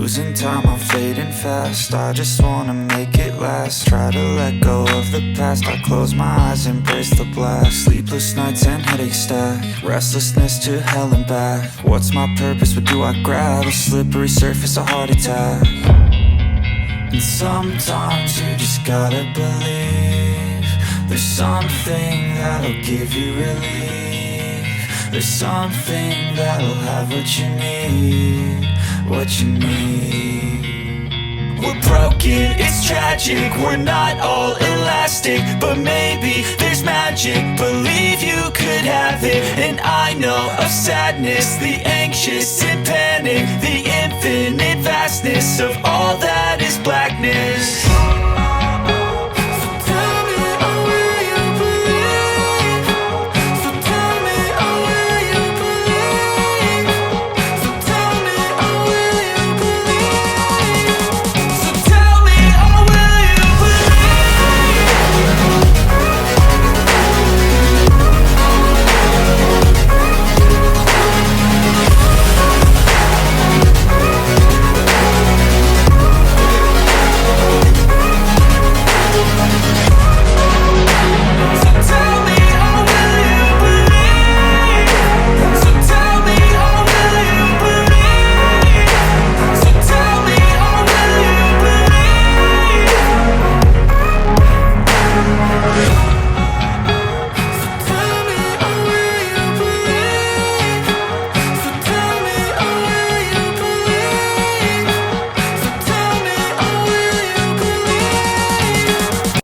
Losing time, I'm fading fast. I just wanna make it last. Try to let go of the past. I close my eyes, embrace the blast. Sleepless nights and headache stack. Restlessness to hell and back. What's my purpose, what do I grab? A slippery surface, a heart attack. And sometimes you just gotta believe there's something that'll give you relief. There's something that'll have what you need, what you need. We're broken, it's tragic, we're not all elastic, but maybe there's magic, believe you could have it. And I know of sadness, the anxious and panic, the infinite vastness of